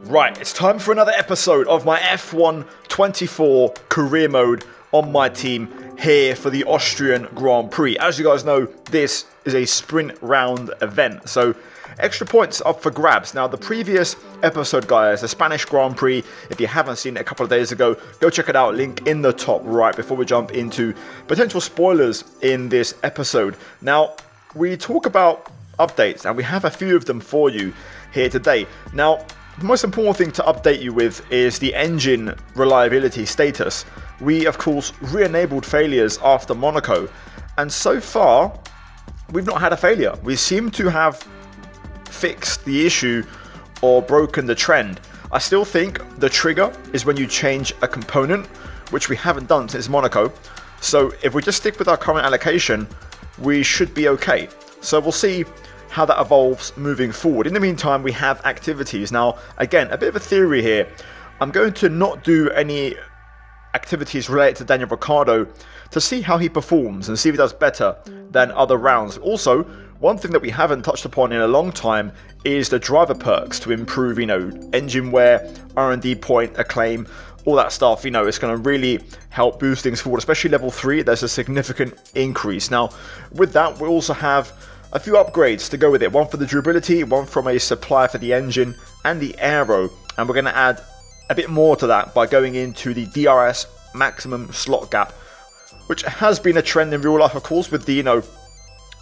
Right, it's time for another episode of my F1 24 career mode on my team here for the Austrian Grand Prix. As you guys know, this is a sprint round event, so extra points up for grabs. Now, the previous episode, guys, the Spanish Grand Prix, if you haven't seen it a couple of days ago, go check it out, link in the top right before we jump into potential spoilers in this episode. Now, we talk about updates, and we have a few of them for you here today. Now, the most important thing to update you with is the engine reliability status. We, of course, re-enabled failures after Monaco, and so far, we've not had a failure. We seem to have fixed the issue or broken the trend. I still think the trigger is when you change a component, which we haven't done since Monaco. So if we just stick with our current allocation, we should be okay. So we'll see how that evolves moving forward. In the meantime, we have activities. Now, again, a bit of a theory here. I'm going to not do any activities related to Daniel Ricciardo to see how he performs and see if he does better than other rounds. Also, one thing that we haven't touched upon in a long time is the driver perks to improve, engine wear, R&D point, acclaim, all that stuff. It's going to really help boost things forward, especially level 3. There's a significant increase. Now, with that, we also have a few upgrades to go with it. One for the durability, one from a supplier for the engine and the aero. And we're going to add a bit more to that by going into the DRS maximum slot gap, which has been a trend in real life, of course, with the,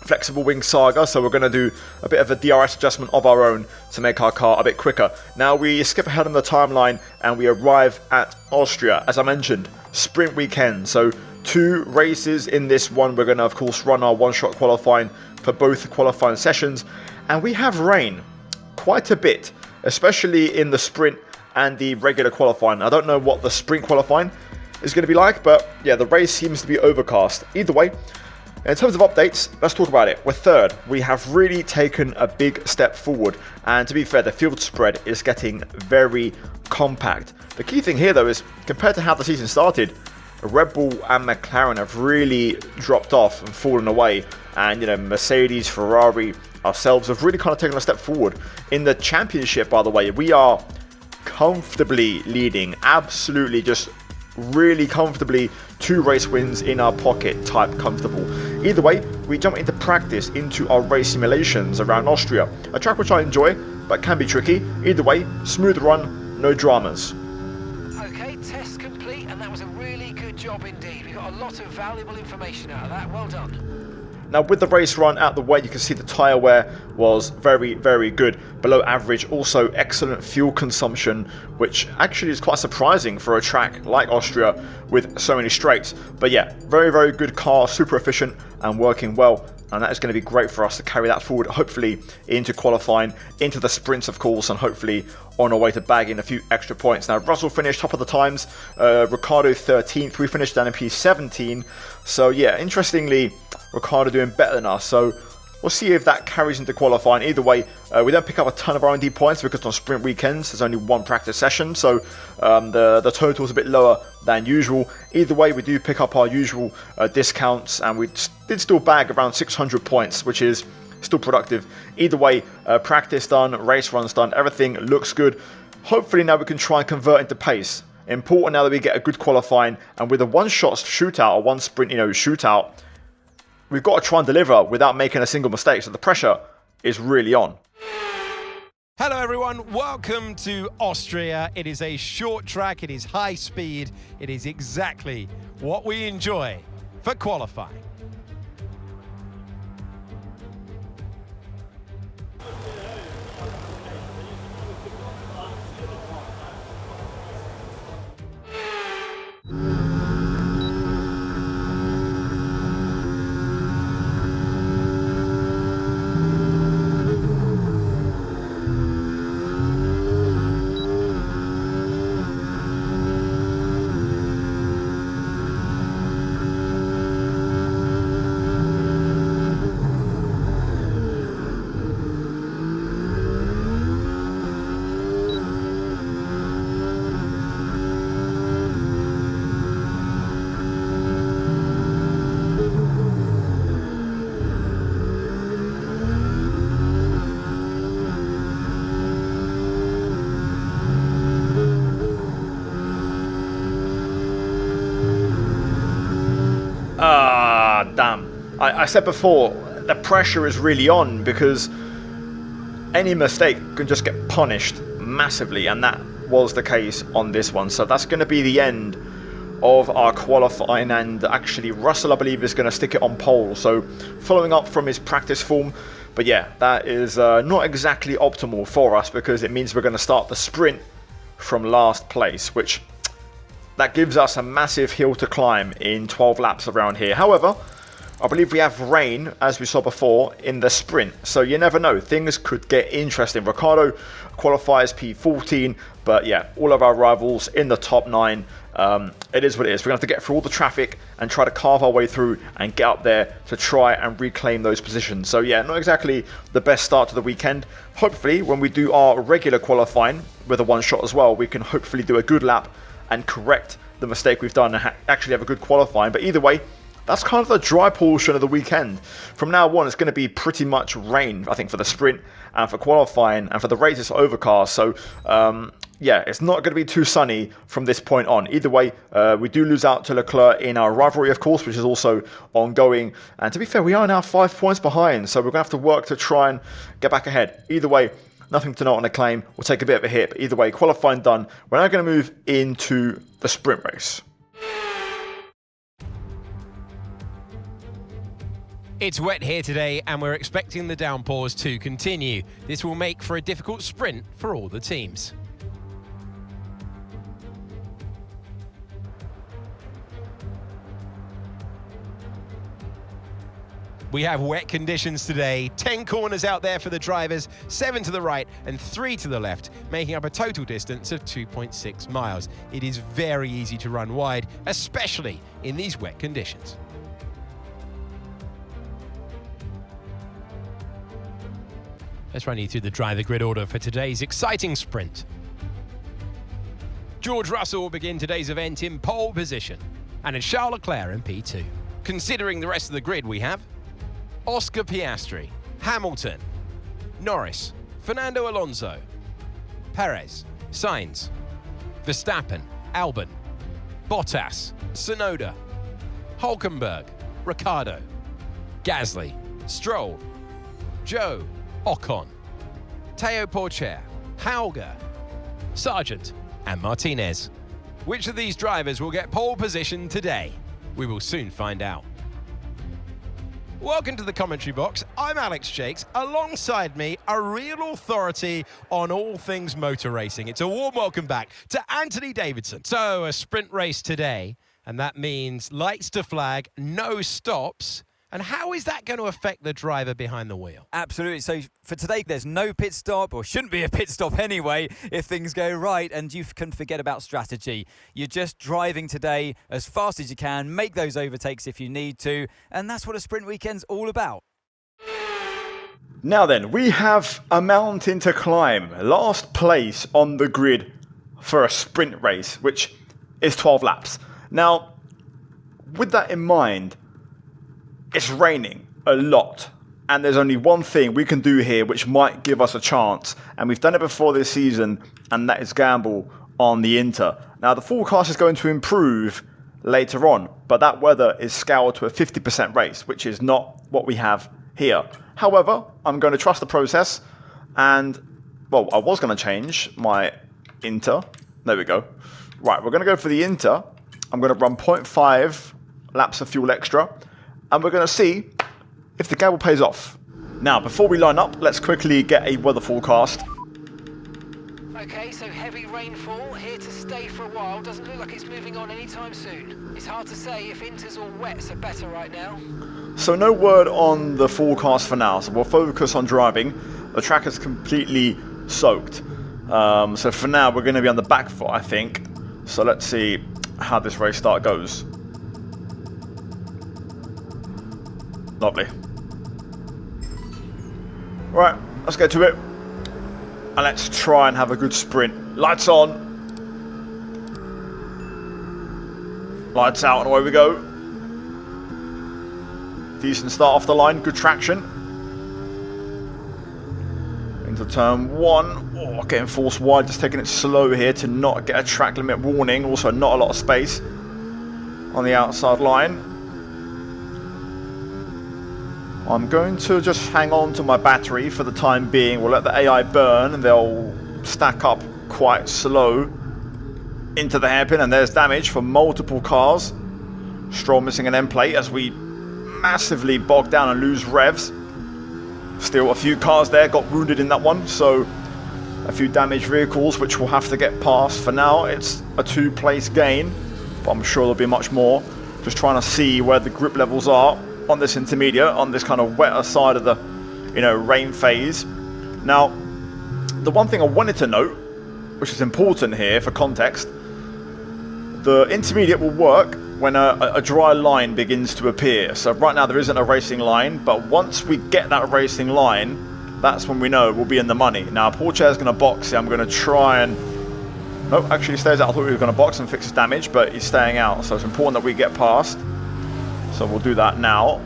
flexible wing saga. So we're going to do a bit of a DRS adjustment of our own to make our car a bit quicker. Now we skip ahead on the timeline and we arrive at Austria. As I mentioned, sprint weekend. So 2 races in this one. We're going to, of course, run our one-shot qualifying for both qualifying sessions. And we have rain quite a bit, especially in the sprint and the regular qualifying. I don't know what the sprint qualifying is going to be like, but yeah, the race seems to be overcast. Either way, in terms of updates, let's talk about it. We're third. We have really taken a big step forward. And to be fair, the field spread is getting very compact. The key thing here, though, is compared to how the season started, Red Bull and McLaren have really dropped off and fallen away. And, Mercedes, Ferrari, ourselves have really kind of taken a step forward. In the championship, by the way, we are comfortably leading. Absolutely just really comfortably 2 race wins in our pocket type comfortable. Either way, we jump into practice into our race simulations around Austria, a track which I enjoy but can be tricky. Either way, smooth run, no dramas. Okay, test complete, and that was a really good job indeed. We got a lot of valuable information out of that. Well done. Now, with the race run out the way, you can see the tyre wear was very, very good. Below average, also excellent fuel consumption, which actually is quite surprising for a track like Austria with so many straights. But yeah, very, very good car, super efficient and working well. And that is going to be great for us to carry that forward, hopefully into qualifying, into the sprints, of course, and hopefully on our way to bagging a few extra points. Now, Russell finished top of the times, Ricciardo 13th, we finished down in P17. So yeah, interestingly, Ricciardo doing better than us. So we'll see if that carries into qualifying. Either way, we don't pick up a ton of R&D points because on sprint weekends, there's only 1 practice session. So the total is a bit lower than usual. Either way, we do pick up our usual discounts, and we did still bag around 600 points, which is still productive. Either way, practice done, race runs done, everything looks good. Hopefully now we can try and convert into pace. Important now that we get a good qualifying, and with a one-shot shootout or one sprint, shootout, we've got to try and deliver without making a single mistake. So the pressure is really on. Hello everyone, welcome to Austria. It is a short track, it is high speed, it is exactly what we enjoy for qualifying. damn. I said before, the pressure is really on because any mistake can just get punished massively, and that was the case on this one. So that's going to be the end of our qualifying, and actually Russell, I believe, is going to stick it on pole, so following up from his practice form. But yeah, that is not exactly optimal for us because it means we're going to start the sprint from last place, which that gives us a massive hill to climb in 12 laps around here. However, I believe we have rain, as we saw before, in the sprint. So you never know. Things could get interesting. Ricardo qualifies P14. But yeah, all of our rivals in the top 9. It is what it is. We're going to have to get through all the traffic and try to carve our way through and get up there to try and reclaim those positions. So yeah, not exactly the best start to the weekend. Hopefully, when we do our regular qualifying with a one shot as well, we can hopefully do a good lap and correct the mistake we've done and actually have a good qualifying. But either way, that's kind of the dry portion of the weekend. From now on, it's going to be pretty much rain, I think, for the sprint and for qualifying, and for the race, it's overcast. So, yeah, it's not going to be too sunny from this point on. Either way, we do lose out to Leclerc in our rivalry, of course, which is also ongoing. And to be fair, we are now 5 points behind, so we're going to have to work to try and get back ahead. Either way, nothing to note on the claim. We'll take a bit of a hit, but either way, qualifying done. We're now going to move into the sprint race. It's wet here today, and we're expecting the downpours to continue. This will make for a difficult sprint for all the teams. We have wet conditions today. 10 corners out there for the drivers, 7 to the right and 3 to the left, making up a total distance of 2.6 miles. It is very easy to run wide, especially in these wet conditions. Let's run you through the driver grid order for today's exciting sprint. George Russell will begin today's event in pole position, and it's Charles Leclerc in P2. Considering the rest of the grid, we have Oscar Piastri, Hamilton, Norris, Fernando Alonso, Perez, Sainz, Verstappen, Albon, Bottas, Tsunoda, Hülkenberg, Ricciardo, Gasly, Stroll, Zhou, Ocon, Teo Porcher, Hauger, Sargent, and Martinez. Which of these drivers will get pole position today? We will soon find out. Welcome to the commentary box. I'm Alex Jakes. Alongside me, a real authority on all things motor racing. It's a warm welcome back to Anthony Davidson. So, a sprint race today, and that means lights to flag, no stops. And how is that going to affect the driver behind the wheel? Absolutely. So for today, there's no pit stop, or shouldn't be a pit stop anyway, if things go right, and you can forget about strategy. You're just driving today as fast as you can, make those overtakes if you need to, and that's what a sprint weekend's all about. Now then, we have a mountain to climb. Last place on the grid for a sprint race, which is 12 laps. Now, with that in mind, it's raining a lot, and there's only one thing we can do here which might give us a chance, and we've done it before this season, and that is gamble on the Inter. Now, the forecast is going to improve later on, but that weather is scaled to a 50% race, which is not what we have here. However, I'm going to trust the process, and, well, I was going to change my Inter. There we go. Right, we're going to go for the Inter. I'm going to run 0.5 laps of fuel extra, and we're going to see if the gamble pays off. Now, before we line up, let's quickly get a weather forecast. Okay, so heavy rainfall, here to stay for a while. Doesn't look like it's moving on anytime soon. It's hard to say if Inters or wets are better right now. So no word on the forecast for now, so we'll focus on driving. The track is completely soaked. So for now, we're going to be on the back foot, I think. So let's see how this race start goes. Lovely. Right, let's get to it. And let's try and have a good sprint. Lights on. Lights out, and away we go. Decent start off the line, good traction. Into turn 1. Oh, getting forced wide, just taking it slow here to not get a track limit warning. Also not a lot of space on the outside line. I'm going to just hang on to my battery for the time being. We'll let the AI burn and they'll stack up quite slow into the hairpin, and there's damage for multiple cars. Stroll missing an end plate as we massively bog down and lose revs. Still a few cars there got wounded in that one, so a few damaged vehicles which we'll have to get past. For now it's a 2-place gain, but I'm sure there'll be much more. Just trying to see where the grip levels are on this intermediate, on this kind of wetter side of the, rain phase. Now, the one thing I wanted to note, which is important here for context, the intermediate will work when a dry line begins to appear. So right now there isn't a racing line, but once we get that racing line, that's when we know we'll be in the money. Now, Pourchaire's going to box here. I'm going to try and... No, actually he stays out. I thought he was going to box and fix his damage, but he's staying out. So it's important that we get past. So we'll do that now.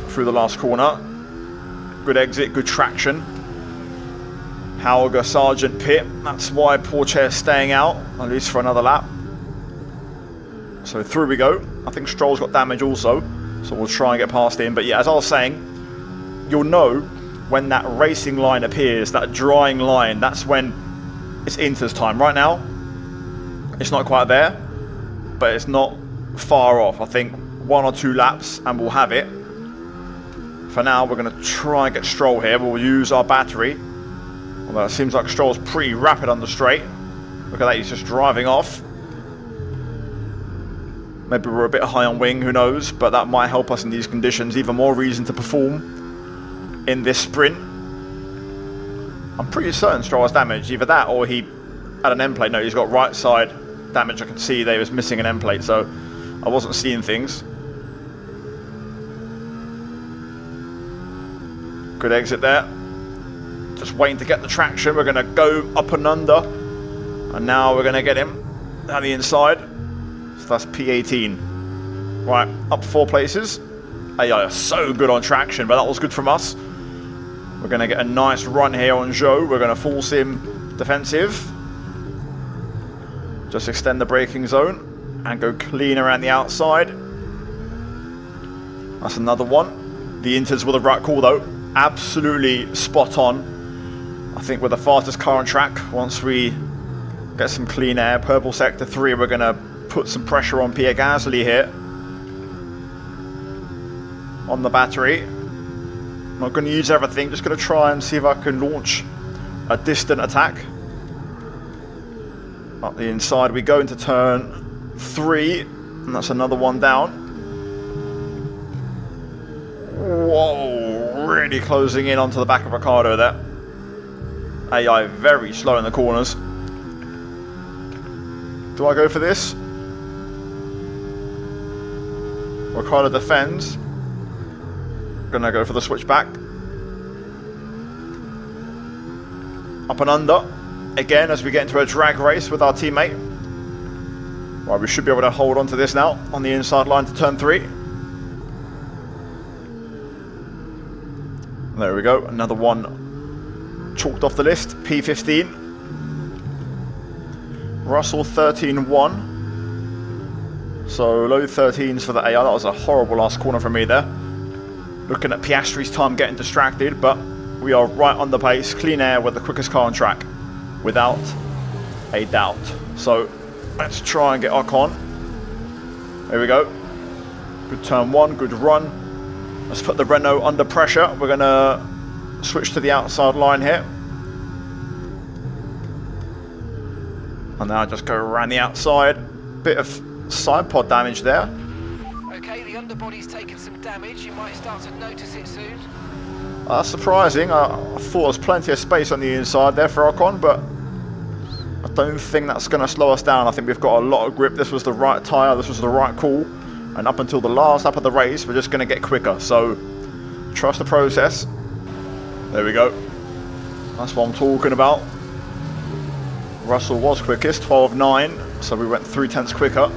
Through the last corner. Good exit, good traction. Hauger, Sargent, Pit. That's why Pourchaire's staying out, at least for another lap. So through we go. I think Stroll's got damage also, so we'll try and get past him. But yeah, as I was saying, you'll know when that racing line appears, that drying line, that's when it's Inter's time. Right now, it's not quite there, but it's not far off. I think 1 or 2 laps and we'll have it. For now, we're going to try and get Stroll here. We'll use our battery. Although it seems like Stroll's pretty rapid on the straight. Look at that, he's just driving off. Maybe we're a bit high on wing, who knows, but that might help us in these conditions. Even more reason to perform in this sprint. I'm pretty certain Stroll has damage, either that or he had an end plate. No, he's got right side damage. I can see they was missing an end plate, so I wasn't seeing things. Good exit there. Just waiting to get the traction. We're going to go up and under, and now we're going to get him down the inside. So that's P18. Right, up 4 places. AI are so good on traction, but that was good from us. We're going to get a nice run here on Zhou. We're going to force him defensive. Just extend the braking zone and go clean around the outside. That's another one. The Inters were the right call though. Absolutely spot on. I think we're the fastest car on track. Once we get some clean air, purple sector 3, we're going to put some pressure on Pierre Gasly here. On the battery. I'm not going to use everything, just going to try and see if I can launch a distant attack. Up the inside we go into turn 3, and that's another one down. Whoa, really closing in onto the back of Ricardo there. AI very slow in the corners. Do I go for this? Ricardo defends. Gonna go for the switchback. Up and under. Again, as we get into a drag race with our teammate. Right, we should be able to hold on to this now on the inside line to turn 3. There we go. Another one chalked off the list. P15. Russell 13.1. So low 13s for the AI. That was a horrible last corner from me there. Looking at Piastri's time getting distracted, but we are right on the pace. Clean air with the quickest car on track, without a doubt. So let's try and get Ocon. There we go. Good turn 1, good run. Let's put the Renault under pressure. We're going to switch to the outside line here. And now just go around the outside. Bit of side pod damage there. Okay, the underbody's taken some damage. You might start to notice it soon. That's surprising. I thought there was plenty of space on the inside there for Ocon, but I don't think that's going to slow us down. I think we've got a lot of grip. This was the right tyre. This was the right call. And up until the last lap of the race, we're just going to get quicker. So trust the process. There we go. That's what I'm talking about. Russell was quickest, 12.9. So we went 0.3 quicker,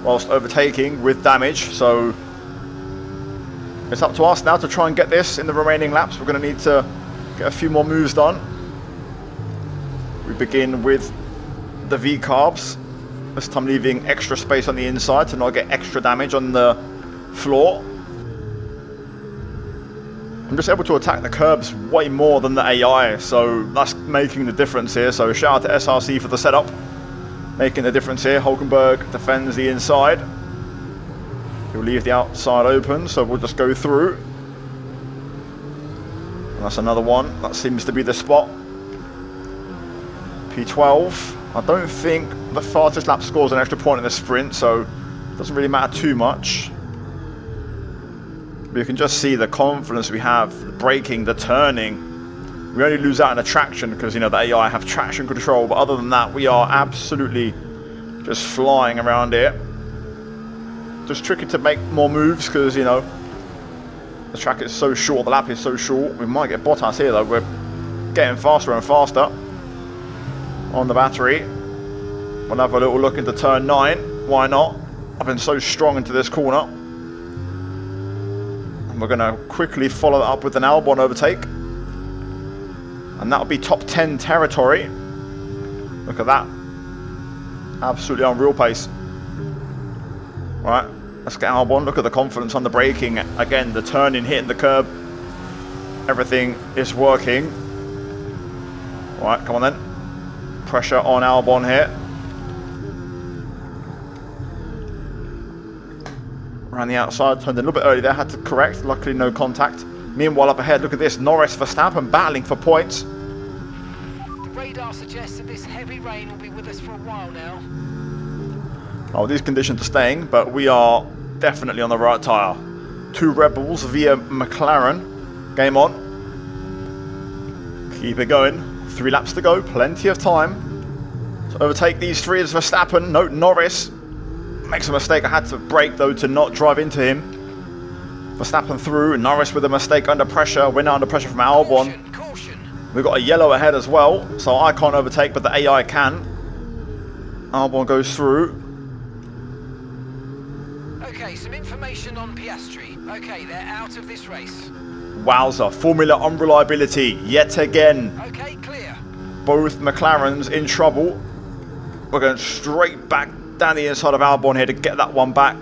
whilst overtaking with damage. So it's up to us now to try and get this in the remaining laps. We're going to need to get a few more moves done. We begin with the V-carbs, this time leaving extra space on the inside to not get extra damage on the floor. I'm just able to attack the curbs way more than the AI, so that's making the difference here. So shout out to SRC for the setup, making the difference here. Hulkenberg defends the inside. He'll leave the outside open, so we'll just go through. And that's another one. That seems to be the spot. P12. I don't think the fastest lap scores an extra point in the sprint, so it doesn't really matter too much. But you can just see the confidence we have, the braking, the turning. We only lose out in the traction because, you know, the AI have traction control. But other than that, we are absolutely just flying around here. Just tricky to make more moves because, you know, the track is so short, the lap is so short. We might get Bottas here though. We're getting faster and faster on the battery. We'll have a little look into turn 9. Why not? I've been so strong into this corner. And we're going to quickly follow that up with an Albon overtake. And that'll be top 10 territory. Look at that. Absolutely unreal pace. Right, let's get Albon. Look at the confidence on the braking. Again, the turning, hitting the curb. Everything is working. Alright, come on then. Pressure on Albon here. Around the outside, turned a little bit early there, had to correct. Luckily, no contact. Meanwhile, up ahead, look at this. Norris, Verstappen battling for points. The radar suggests that this heavy rain will be with us for a while now. Oh, these conditions are staying, but we are definitely on the right tyre. 2 Red Bulls via McLaren. Game on. Keep it going. 3 laps to go. Plenty of time to overtake these 3 as Verstappen. No, Norris makes a mistake. I had to brake, though, to not drive into him. Verstappen through. Norris with a mistake under pressure. We're now under pressure from Albon. Caution. We've got a yellow ahead as well, so I can't overtake, but the AI can. Albon goes through. Okay, some information on Piastri. Okay, they're out of this race. Wowza, Formula unreliability yet again. Okay, clear. Both McLarens in trouble. We're going straight back down the inside of Albon here to get that one back.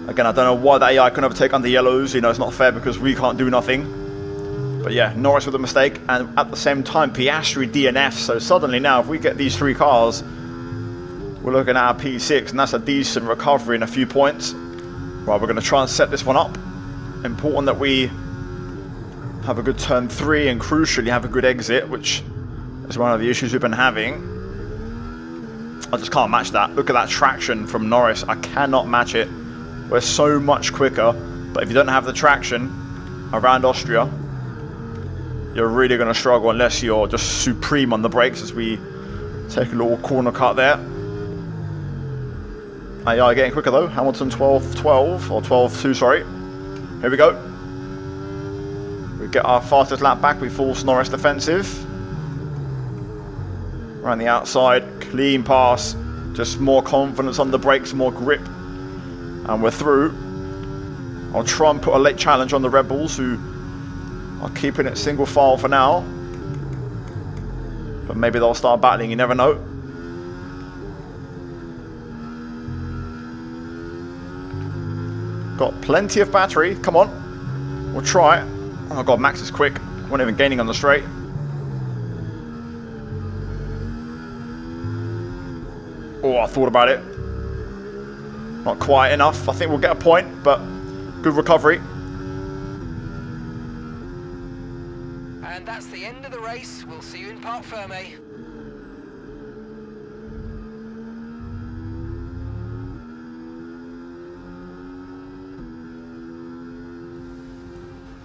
Again, I don't know why the AI can overtake under yellows. You know, it's not fair because we can't do nothing. But yeah, Norris with a mistake. And at the same time, Piastri DNF. So suddenly now, if we get these 3 cars, we're looking at our P6, and that's a decent recovery in a few points. Right, we're going to try and set this one up. Important that we have a good turn 3 and crucially have a good exit, which is one of the issues we've been having. I just can't match that. Look at that traction from Norris. I cannot match it. We're so much quicker, but if you don't have the traction around Austria, you're really going to struggle unless you're just supreme on the brakes as we take a little corner cut there. AI getting quicker though. Hamilton 12-12, or 12-2, sorry. Here we go. We get our fastest lap back. We force Norris defensive. Around the outside, clean pass. Just more confidence on the brakes, more grip. And we're through. I'll try and put a late challenge on the Red Bulls, who are keeping it single file for now. But maybe they'll start battling, you never know. Got plenty of battery. Come on. We'll try it. Oh my god, Max is quick. We're not even gaining on the straight. Oh, I thought about it. Not quite enough. I think we'll get a point, but good recovery. And that's the end of the race. We'll see you in Parc Fermé.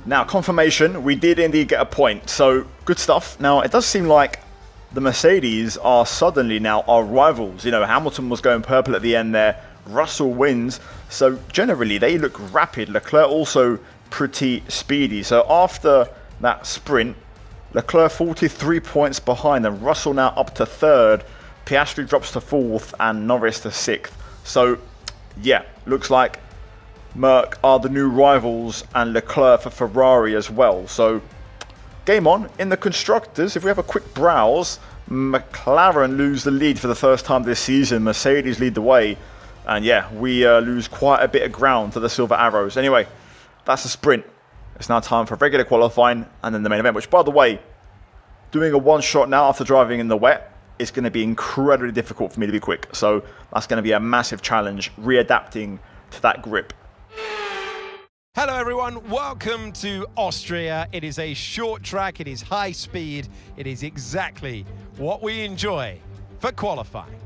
Now, confirmation, we did indeed get a point, so good stuff. Now, it does seem like the Mercedes are suddenly now our rivals. You know, Hamilton was going purple at the end there. Russell wins, so generally they look rapid. Leclerc also pretty speedy. So after that sprint, Leclerc 43 points behind, and Russell now up to 3rd. Piastri drops to 4th, and Norris to 6th. So, yeah, looks like Merc are the new rivals, and Leclerc for Ferrari as well. So, game on. In the Constructors, if we have a quick browse, McLaren lose the lead for the first time this season. Mercedes lead the way. And yeah, we lose quite a bit of ground to the Silver Arrows. Anyway, that's the sprint. It's now time for regular qualifying and then the main event, which, by the way, doing a one shot now after driving in the wet is going to be incredibly difficult for me to be quick. So that's going to be a massive challenge, readapting to that grip. Hello everyone, welcome to Austria. It is a short track, it is high speed, it is exactly what we enjoy for qualifying.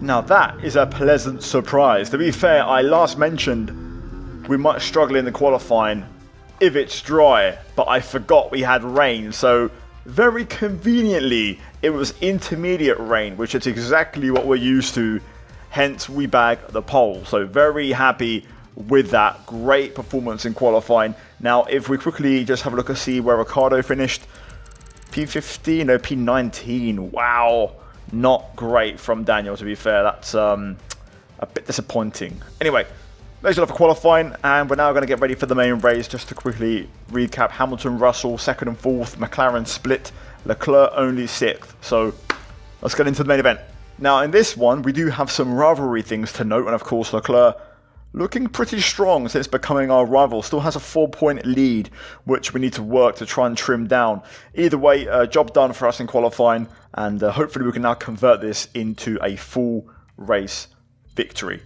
Now that is a pleasant surprise. To be fair, I last mentioned we might struggle in the qualifying if it's dry, but I forgot we had rain. So very conveniently, it was intermediate rain, which is exactly what we're used to. Hence, we bag the pole. So very happy with that. Great performance in qualifying. Now, if we quickly just have a look and see where Ricciardo finished. P15, no, P19. Wow. Not great from Daniel, to be fair. That's a bit disappointing. Anyway, that's enough for qualifying, and we're now going to get ready for the main race. Just to quickly recap, Hamilton, Russell, 2nd and 4th, McLaren split, Leclerc only 6th. So let's get into the main event. Now, in this one, we do have some rivalry things to note, and of course, Leclerc looking pretty strong since becoming our rival. Still has a 4-point lead, which we need to work to try and trim down. Either way, job done for us in qualifying, and hopefully we can now convert this into a full race victory.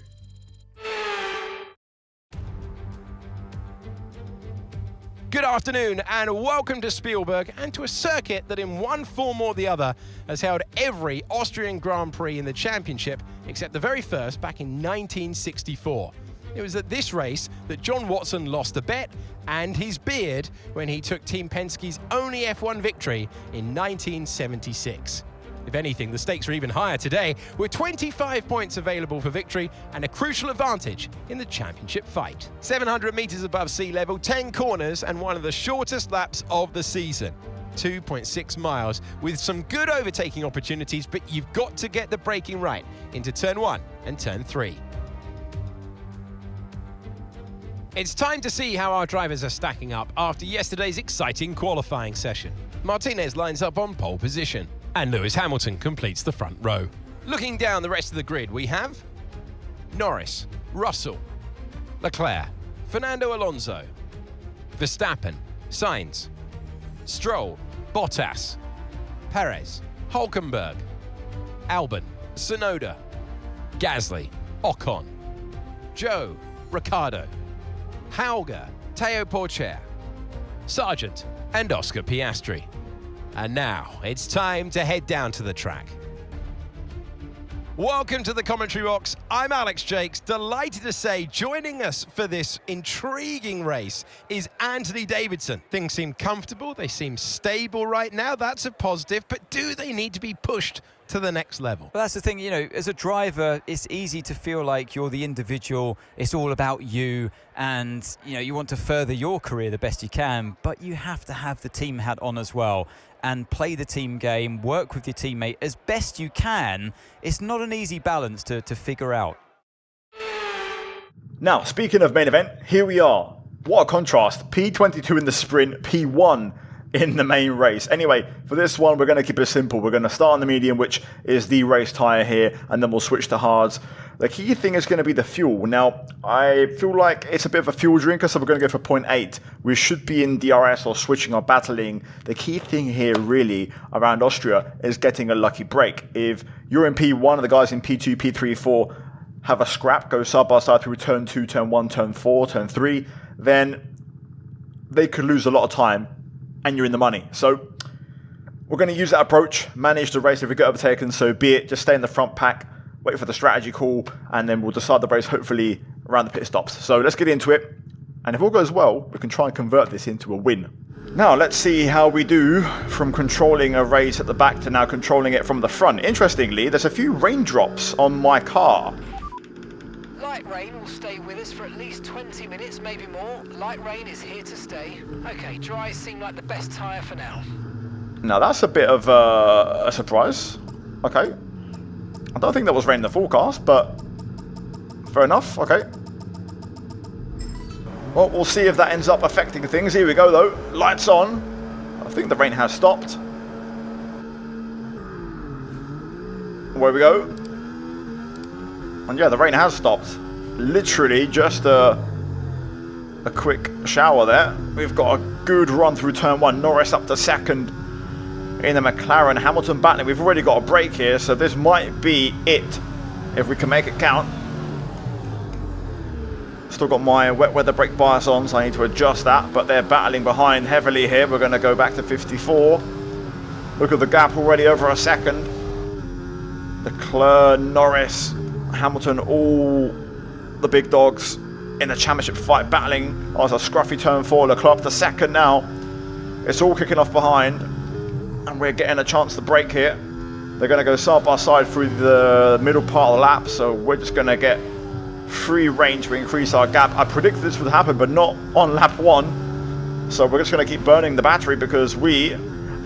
Good afternoon and welcome to Spielberg and to a circuit that in one form or the other has held every Austrian Grand Prix in the championship except the very first back in 1964. It was at this race that John Watson lost a bet and his beard when he took Team Penske's only F1 victory in 1976. If anything, the stakes are even higher today, with 25 points available for victory and a crucial advantage in the championship fight. 700 metres above sea level, 10 corners and one of the shortest laps of the season. 2.6 miles with some good overtaking opportunities, but you've got to get the braking right into turn 1 and turn 3. It's time to see how our drivers are stacking up after yesterday's exciting qualifying session. Martinez lines up on pole position, and Lewis Hamilton completes the front row. Looking down the rest of the grid, we have Norris, Russell, Leclerc, Fernando Alonso, Verstappen, Sainz, Stroll, Bottas, Perez, Hülkenberg, Albon, Tsunoda, Gasly, Ocon, Joe, Ricciardo, Hauger, Teo Porcher, Sargent, and Oscar Piastri. And now it's time to head down to the track. Welcome to the commentary box. I'm Alex Jakes, delighted to say joining us for this intriguing race is Anthony Davidson. Things seem comfortable, they seem stable right now, that's a positive, but do they need to be pushed to the next level? Well, that's the thing, as a driver, it's easy to feel like you're the individual, it's all about you, and, you want to further your career the best you can, but you have to have the team hat on as well and play the team game, work with your teammate as best you can. It's not an easy balance to figure out. Now, speaking of main event, here we are. What a contrast. P22 in the sprint, P1 in the main race. Anyway, for this one, we're going to keep it simple. We're going to start on the medium, which is the race tyre here, and then we'll switch to hards. The key thing is going to be the fuel. Now, I feel like it's a bit of a fuel drinker, so we're going to go for 0.8. We should be in DRS or switching or battling. The key thing here, really, around Austria is getting a lucky break. If you're in P1 and the guys in P2, P3, 4 have a scrap, go side by side through turn 2, turn 1, turn 4, turn 3, then they could lose a lot of time and you're in the money. So we're going to use that approach, manage the race. If we get overtaken, so be it. Just stay in the front pack, wait for the strategy call, and then we'll decide the race hopefully around the pit stops. So let's get into it. And if all goes well, we can try and convert this into a win. Now, let's see how we do from controlling a race at the back to now controlling it from the front. Interestingly, there's a few raindrops on my car. Light rain will stay with us for at least 20 minutes, maybe more. Light rain is here to stay. Okay, dries seem like the best tyre for now. Now, that's a bit of a surprise. Okay. I don't think that was rain in the forecast, but fair enough. Okay. Well, we'll see if that ends up affecting things. Here we go, though. Lights on. I think the rain has stopped. Away we go. And yeah, the rain has stopped. Literally just a quick shower there. We've got a good run through turn 1. Norris up to second in the McLaren. Hamilton battling. We've already got a break here, so this might be it if we can make it count. Still got my wet weather brake bias on, so I need to adjust that, but they're battling behind heavily here. We're going to go back to 54. Look at the gap already over a second. Leclerc, Norris, Hamilton, all the big dogs in the championship fight battling. Oh, it's a scruffy turn 4. Leclerc up to second now. It's all kicking off behind, and we're getting a chance to break here. They're going to go side by side through the middle part of the lap, so we're just going to get free rein to increase our gap. I predicted this would happen, but not on lap 1. So we're just going to keep burning the battery because we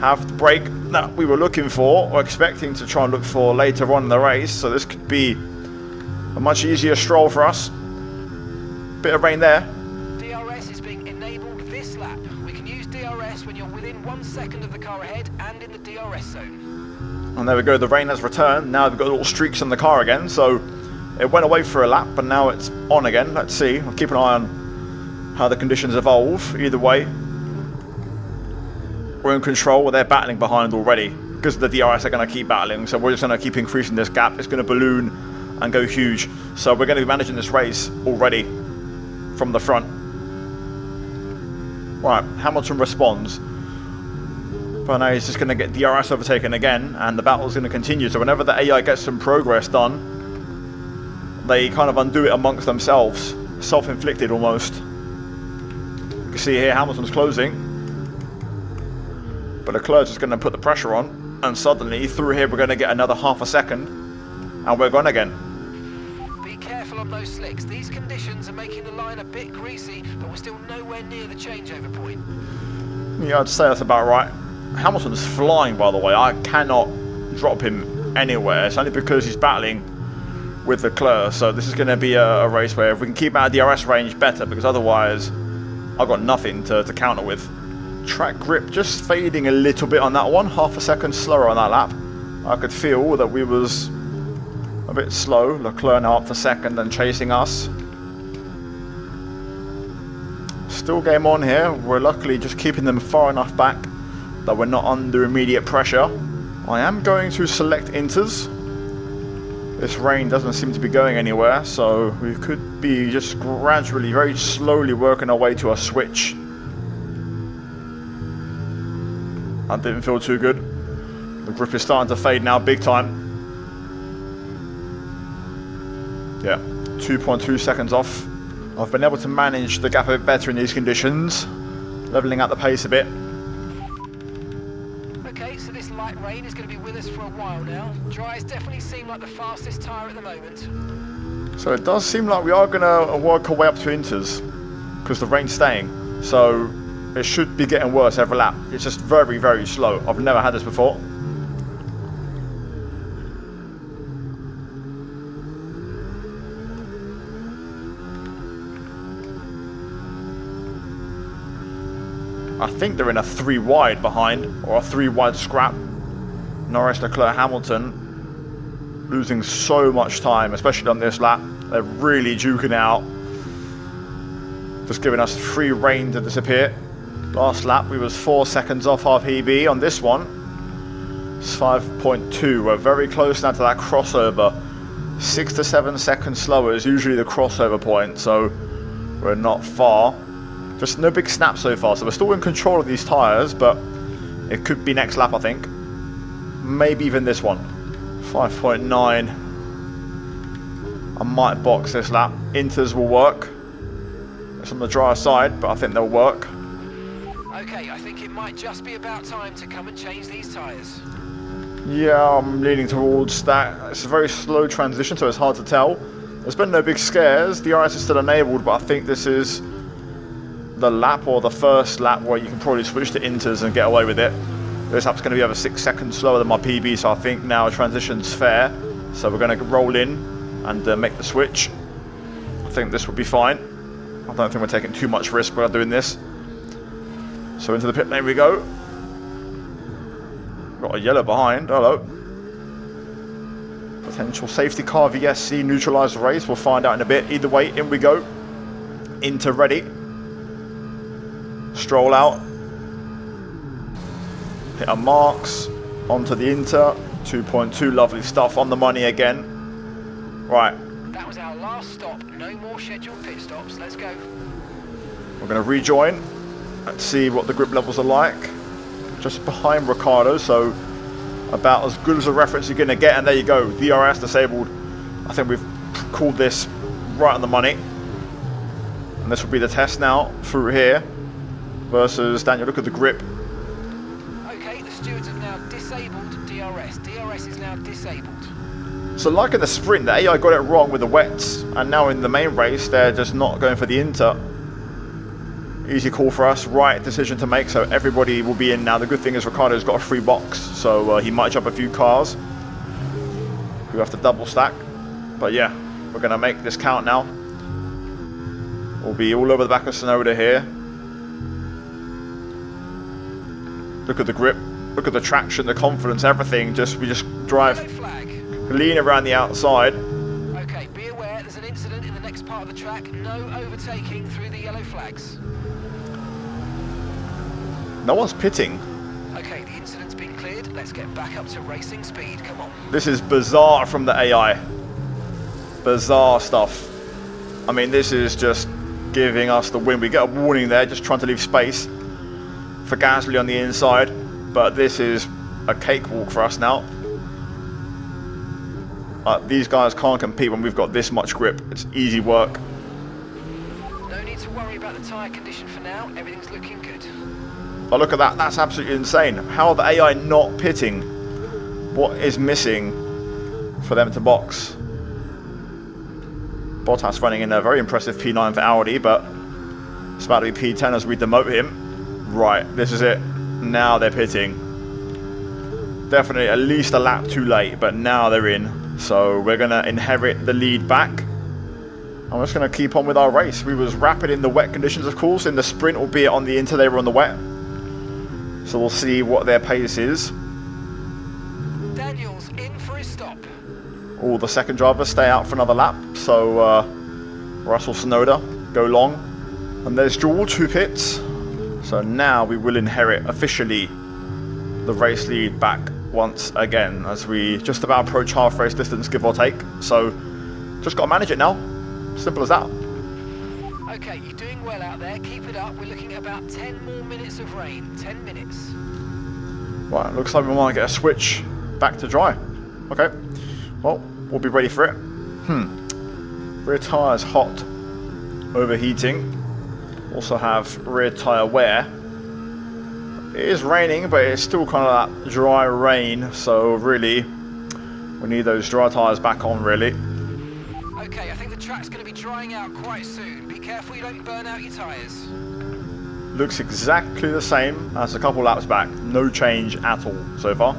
have the break that we were looking for, or expecting to try and look for later on in the race. So this could be a much easier stroll for us. Bit of rain there. DRS is being enabled this lap. We can use DRS when you're within 1 second of the car ahead and in the DRS zone. And there we go, the rain has returned. Now we've got little streaks on the car again, so it went away for a lap, but now it's on again. Let's see. I'll keep an eye on how the conditions evolve. Either way, we're in control. They're battling behind already because the DRS are going to keep battling, so we're just going to keep increasing this gap. It's going to balloon and go huge. So we're going to be managing this race already from the front. Right, Hamilton responds. But now he's just going to get DRS overtaken again, and the battle's going to continue. So whenever the AI gets some progress done, they kind of undo it amongst themselves. Self-inflicted almost. You can see here Hamilton's closing. But Leclerc's just going to put the pressure on. And suddenly, through here, we're going to get another half a second. And we're gone again. Be careful on those slicks. These conditions are making the line a bit greasy, but we're still nowhere near the changeover point. Yeah, I'd say that's about right. Hamilton's flying, by the way. I cannot drop him anywhere. It's only because he's battling with Leclerc. So this is going to be a race where if we can keep out of DRS range, better, because otherwise I've got nothing to counter with. Track grip just fading a little bit on that one. Half a second slower on that lap. I could feel that we was a bit slow. Leclerc now up to second and chasing us. Still game on here. We're luckily just keeping them far enough back that we're not under immediate pressure. I am going to select inters. This rain doesn't seem to be going anywhere, so we could be just gradually, very slowly working our way to a switch. That didn't feel too good. The grip is starting to fade now, big time. Yeah, 2.2 seconds off. I've been able to manage the gap a bit better in these conditions, leveling out the pace a bit. Okay, so this light rain is going to be with us for a while now. Dries definitely seem like the fastest tyre at the moment. So it does seem like we are going to work our way up to inters, because the rain's staying. So it should be getting worse every lap. It's just very, very slow. I've never had this before. I think they're in a 3 wide behind, or a 3 wide scrap. Norris, Leclerc, Hamilton losing so much time, especially on this lap. They're really duking out, just giving us free rein to disappear. Last lap we was 4 seconds off our PB. On this one it's 5.2. We're very close now to that crossover. 6 to 7 seconds slower is usually the crossover point, so we're not far. Just no big snaps so far, so we're still in control of these tyres, but it could be next lap, I think. Maybe even this one. 5.9. I might box this lap. Inters will work. It's on the drier side, but I think they'll work. Okay, I think it might just be about time to come and change these tyres. Yeah, I'm leaning towards that. It's a very slow transition, so it's hard to tell. There's been no big scares. The DRS is still enabled, but I think this is the lap, or the first lap, where you can probably switch to inters and get away with it. This lap's going to be over 6 seconds slower than my PB, so I think now transition's fair. So we're going to roll in and make the switch. I think this will be fine. I don't think we're taking too much risk by doing this. So into the pit lane we go. Got a yellow behind. Hello. Potential safety car VSC neutralised race. We'll find out in a bit. Either way, in we go. Inter ready. Stroll out. Hit our marks. Onto the Inter. 2.2. Lovely stuff. On the money again. Right. That was our last stop. No more scheduled pit stops. Let's go. We're going to rejoin. Let's see what the grip levels are like. Just behind Ricardo, so about as good as a reference you're going to get. And there you go, DRS disabled. I think we've called this right on the money. And this will be the test now through here versus Daniel. Look at the grip. Okay, the stewards have now disabled DRS. DRS is now disabled. So like in the sprint, the AI got it wrong with the wets, and now in the main race they're just not going for the Inter. Easy call for us, right decision to make, so everybody will be in now. The good thing is Ricardo's got a free box, so he might jump a few cars who have to double stack. But yeah, we're going to make this count now. We'll be all over the back of Sonoda here. Look at the grip, look at the traction, the confidence, everything. We just drive lean around the outside. Okay, be aware there's an incident in the next part of the track. No overtaking through the yellow flags. No one's pitting. Okay, the incident's been cleared. Let's get back up to racing speed. Come on. This is bizarre from the AI. Bizarre stuff. I mean, this is just giving us the win. We get a warning there, just trying to leave space for Gasly on the inside. But this is a cakewalk for us now. These guys can't compete when we've got this much grip. It's easy work. No need to worry about the tyre condition for now. Everything's looking good. Oh, look at that. That's absolutely insane. How are the AI not pitting? What is missing for them to box? Bottas running in a very impressive P9 for Audi, but it's about to be P10 as we demote him. Right, this is it. Now they're pitting. Definitely at least a lap too late, but now they're in. So we're going to inherit the lead back. I'm just going to keep on with our race. We was rapid in the wet conditions, of course. In the sprint, albeit on the Inter, they were on the wet. So we'll see what their pace is. Daniel's in for his stop. All the second drivers stay out for another lap. So Russell, Sonoda go long. And there's Jewel, 2 pits. So now we will inherit officially the race lead back once again, as we just about approach half race distance, give or take. So just got to manage it now. Simple as that. Okay, you're doing well out there. Keep it up. We're looking at about 10 more minutes of rain. 10 minutes. Right, looks like we want to get a switch back to dry. Okay, well, we'll be ready for it. Rear tyres hot, overheating. Also have rear tyre wear. It is raining, but it's still kind of that dry rain, so really we need those dry tyres back on, really. Okay, I think the track's going to be drying out quite soon. Be careful you don't burn out your tyres. Looks exactly the same as a couple laps back. No change at all so far.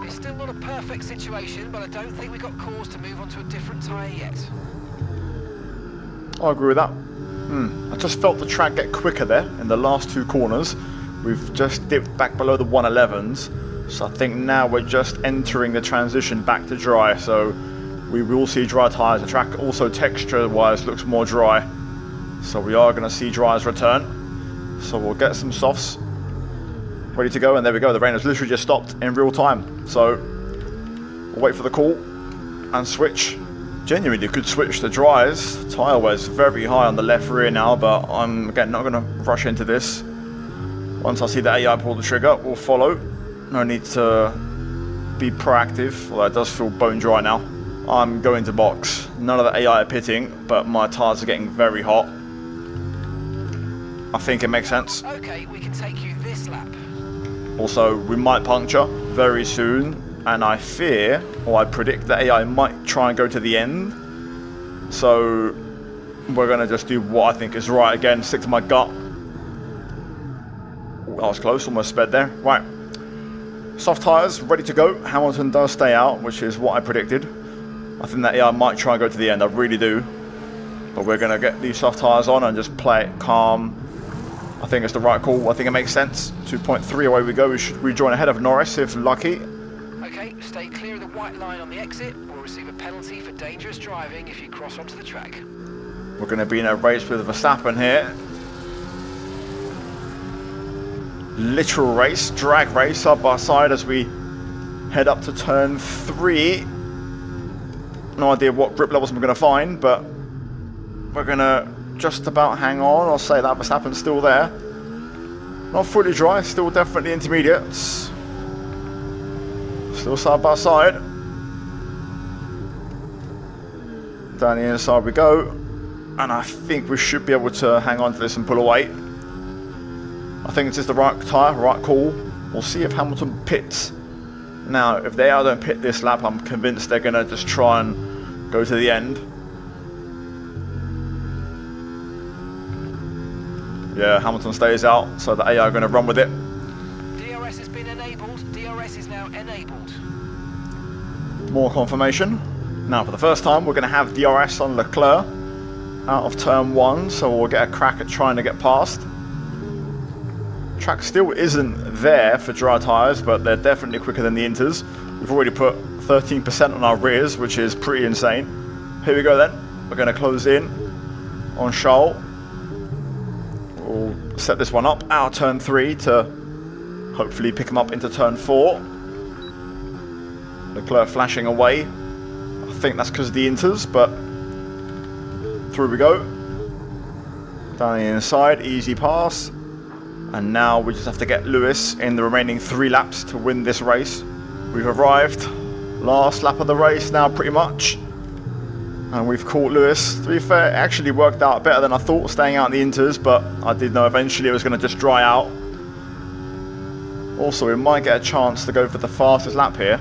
It's still not a perfect situation, but I don't think we've got cause to move on to a different tyre yet. I agree with that. I just felt the track get quicker there in the last 2 corners. We've just dipped back below the 111s. So I think now we're just entering the transition back to dry. So we will see dry tyres. The track also texture-wise looks more dry. So we are going to see dries return. So we'll get some softs ready to go. And there we go. The rain has literally just stopped in real time. So we'll wait for the call and switch. Genuinely could switch to dries. Tyre wear's very high on the left rear now, but I'm again not going to rush into this. Once I see the AI pull the trigger, we'll follow. No need to be proactive, although it does feel bone dry now. I'm going to box. None of the AI are pitting, but my tyres are getting very hot. I think it makes sense. Okay, we can take you this lap. Also, we might puncture very soon. And I fear, or I predict, that AI might try and go to the end. So we're going to just do what I think is right again, stick to my gut. Ooh, that was close, almost sped there. Right, soft tyres, ready to go. Hamilton does stay out, which is what I predicted. I think that AI might try and go to the end, I really do. But we're going to get these soft tyres on and just play it calm. I think it's the right call, I think it makes sense. 2.3 away we go, we should rejoin ahead of Norris if lucky. Okay, stay clear of the white line on the exit. We'll receive a penalty for dangerous driving if you cross onto the track. We're going to be in a race with Verstappen here. Literal race, drag race, side by side as we head up to turn 3. No idea what grip levels we're going to find, but we're going to just about hang on. I'll say that Verstappen's still there. Not fully dry, still definitely intermediates. Still side by side. Down the inside we go. And I think we should be able to hang on to this and pull away. I think it is the right tyre, right call. We'll see if Hamilton pits. Now, if they don't pit this lap, I'm convinced they're going to just try and go to the end. Yeah, Hamilton stays out, so the AI are going to run with it. DRS has been enabled. DRS is now enabled. More confirmation. Now, for the first time, we're going to have DRS on Leclerc out of turn 1, so we'll get a crack at trying to get past. Track still isn't there for dry tyres, but they're definitely quicker than the Inters. We've already put 13% on our rears, which is pretty insane. Here we go then. We're going to close in on Charles. We'll set this one up out of turn 3 to hopefully pick him up into turn 4. Leclerc flashing away. I think that's because of the Inters, but through we go. Down the inside, easy pass. And now we just have to get Lewis in the remaining 3 laps to win this race. We've arrived. Last lap of the race now, pretty much. And we've caught Lewis. To be fair, it actually worked out better than I thought, staying out in the Inters, but I did know eventually it was going to just dry out. Also, we might get a chance to go for the fastest lap here.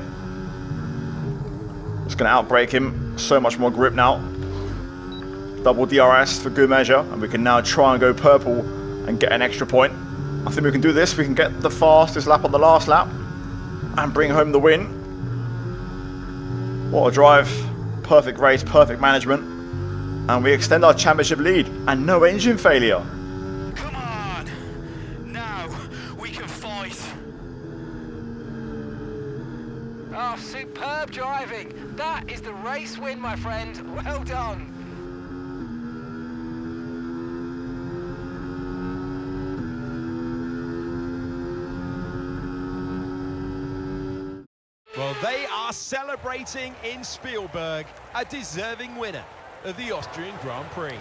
Just going to outbrake him. So much more grip now. Double DRS for good measure, and we can now try and go purple and get an extra point. I think we can do this. We can get the fastest lap on the last lap and bring home the win. What a drive. Perfect race, perfect management. And we extend our championship lead and no engine failure. Come on! Now we can fight. Oh, superb driving. That is the race win, my friend. Well done. Well, they are celebrating in Spielberg, a deserving winner of the Austrian Grand Prix.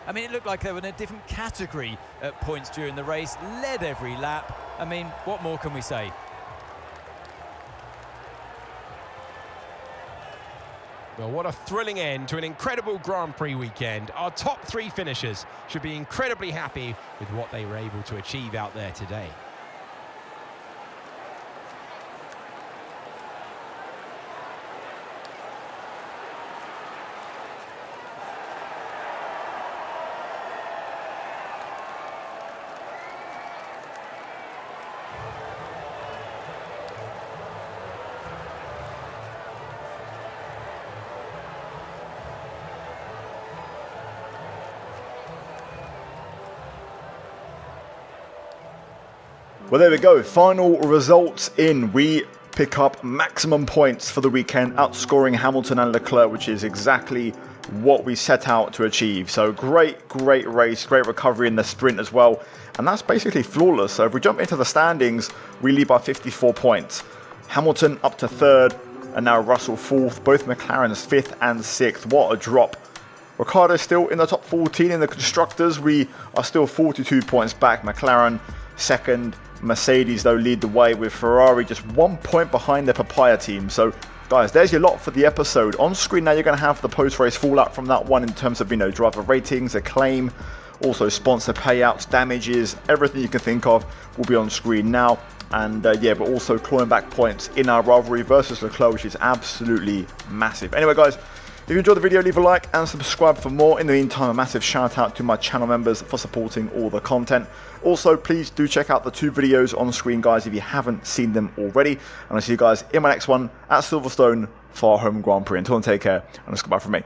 I mean, it looked like they were in a different category at points during the race, led every lap. I mean, what more can we say? Well, what a thrilling end to an incredible Grand Prix weekend. Our top 3 finishers should be incredibly happy with what they were able to achieve out there today. Well, there we go. Final results in. We pick up maximum points for the weekend, outscoring Hamilton and Leclerc, which is exactly what we set out to achieve. So great race, great recovery in the sprint as well. And that's basically flawless. So if we jump into the standings, we lead by 54 points. Hamilton up to 3rd, and now Russell 4th. Both McLarens 5th and 6th. What a drop. Ricciardo still in the top 14 in the constructors. We are still 42 points back. McLaren 2nd. Mercedes, though, lead the way with Ferrari just 1 point behind the Papaya team. So, guys, there's your lot for the episode. On screen now, you're going to have the post-race fallout from that one in terms of, driver ratings, acclaim, also sponsor payouts, damages, everything you can think of will be on screen now. And, yeah, but also clawing back points in our rivalry versus Leclerc, which is absolutely massive. Anyway, guys, if you enjoyed the video, leave a like and subscribe for more. In the meantime, a massive shout out to my channel members for supporting all the content. Also, please do check out the 2 videos on screen, guys, if you haven't seen them already. And I'll see you guys in my next one at Silverstone for our home Grand Prix. Until then, take care, and it's goodbye from me.